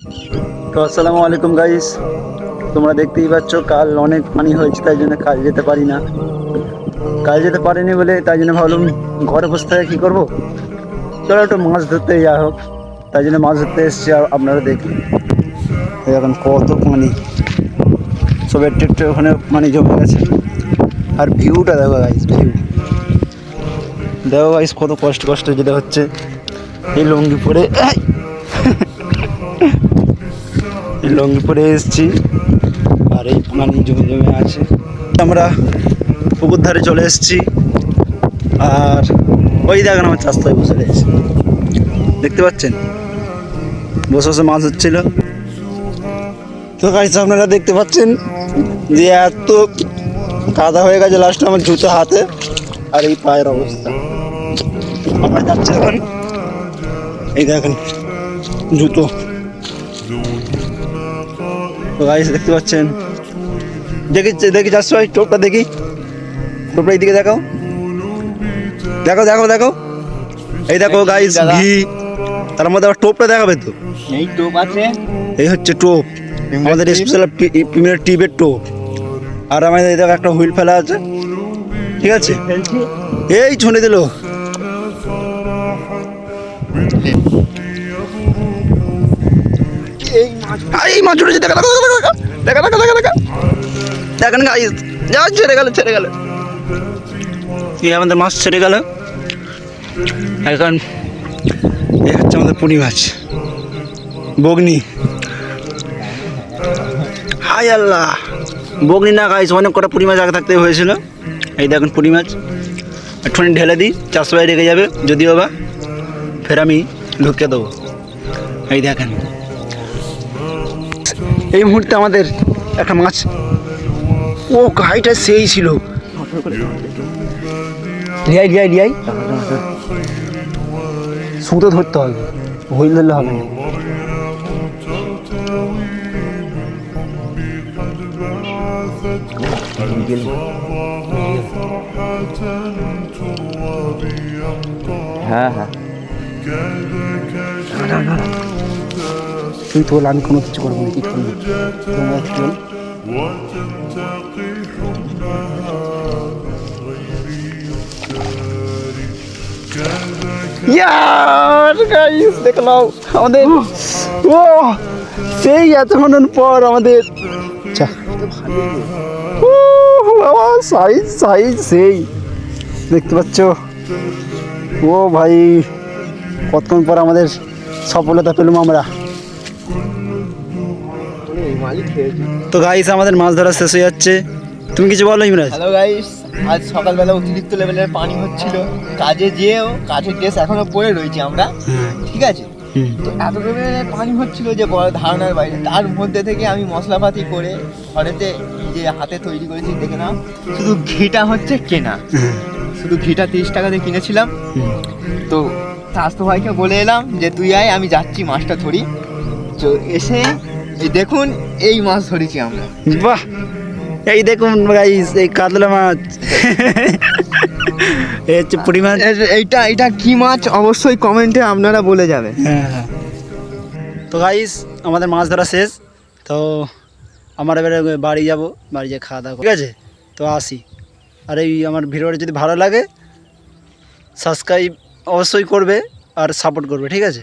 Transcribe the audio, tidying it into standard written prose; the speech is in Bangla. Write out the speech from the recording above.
তো আসসালামু আলাইকুম গাইস, তোমরা দেখতেই পাচ্ছ কাল অনেক পানি হয়েছে, তাই জন্য কাজ যেতে পারি না। কাজ যেতে পারিনি বলে তাই জন্য ভাবলাম ঘরে বসে থেকে কী করবো, চলো একটু মাছ ধরতে যা হোক। তাই জন্য মাছ ধরতে এসেছি। আর আপনারা দেখি এখন কত পানি, সবের একটু ওখানে পানি জমে গেছে। আর ভিউটা দেখো গাইস, দেখো গাইস কত কষ্ট যেতে হচ্ছে এই লুঙ্গি পরে লুঙ্গি পরে এসেছি। আর এই পানি জমে আছে। আমরা পুকুর ধারে চলে এসেছি। আর ওই দেখেন আমার চাষতায় বসে রয়েছে, দেখতে পাচ্ছেন, বসে বসে মাছ হচ্ছিল। তো গাইস আপনারা দেখতে পাচ্ছেন যে এত কাদা হয়ে গেছে লাস্টে আমার জুতো হাতে আর এই পায়ের অবস্থা। আমরা যাচ্ছি এখন, এই দেখেন জুতো। তো গাইস দেখতে পাচ্ছেন, দেখি যাচ্ছ ভাই, টোপটা দেখি, টোপটা এইদিকে দেখাও, দেখো এই দেখো গাইস ঘি, তার মধ্যে আবার টোপটা দেখাবে তো। এই টোপ আছে, এই হচ্ছে টোপ, আমাদের স্পেশাল প্রিমিয়ার টিপের টোপ। আর আমাদের এই দেখো একটা হুইল ফেলা আছে, ঠিক আছে। এই ছুঁড়ে দিল। এই মাছ উঠেছে, দেখা দেখেন গাইস, যা ছেড়ে গেল এই আমাদের মাছ ছেড়ে গেল। এখন এই হচ্ছে আমাদের পুঁটি মাছ, বগনি। হাই আল্লাহ, বগনি না গাইস, অনেক কটা পুঁটি মাছ আগে থাকতে হয়েছিল। এই দেখুন পুঁটি মাছ, একটুখানি ঢেলে দিই, 400 টাকা রেখে যাবে, যদিও বা ফের আমি ঢুকিয়ে দেবো। এই দেখেন এই মুহূর্তে আমাদের একটা মাছ, ও গাইটা সেই ছিল। রিয়াই সুতো ধরতে হবে, হুইল ধরলে হবে না। হ্যাঁ তুই তোল, আমি কোনো কিছু করবো না, কি করবো তোমরা তোল। দেখলাম আমাদের, ও সেই এতক্ষণ পর আমাদের সাইজ সেই দেখতে পাচ্ছ। ও ভাই, কতক্ষণ পর আমাদের সফলতা পেলাম আমরা। তো গাইস আমাদের মাছ ধরা শেষ হয়ে যাচ্ছে, তুমি কিছু বলো ইমরাজ। হ্যালো গাইস, আজ সকালবেলা অতিরিক্ত লেভেলের পানি হচ্ছিল, কাজের ড্রেস এখনো পরে রয়েছি আমরা, ঠিক আছে। তো এত লেভেলের পানি হচ্ছিল যে বড় ধারণার বাইরে। তার মধ্যে থেকে আমি মশলাপাতি করে ঘরেতে যে হাতে তৈরি করেছি, দেখে নাও, শুধু ঘিটা হচ্ছে কেনা, শুধু ঘিটা 30 টাকাতে কিনেছিলাম। তো স্বাস্থ্য ভাইকে বলে এলাম যে তুই আয়, আমি যাচ্ছি মাছটা ধরি। তো এসে এই দেখুন এই মাছ ধরেছি আমরা। বাহ, এই দেখুন গাইস, এই কাতলা মাছ, এই হচ্ছে পুঁটি মাছ। এইটা কি মাছ অবশ্যই কমেন্টে আপনারা বলে যাবেন। হ্যাঁ। তো গাইস আমাদের মাছ ধরা শেষ। তো আমরা এবারে বাড়ি যাব, বাড়ি যেয়ে খাওয়া দাওয়া, ঠিক আছে। তো আসি। আর এই আমার ভিডিওটা যদি ভালো লাগে সাবস্ক্রাইব অবশ্যই করবে আর সাপোর্ট করবে, ঠিক আছে।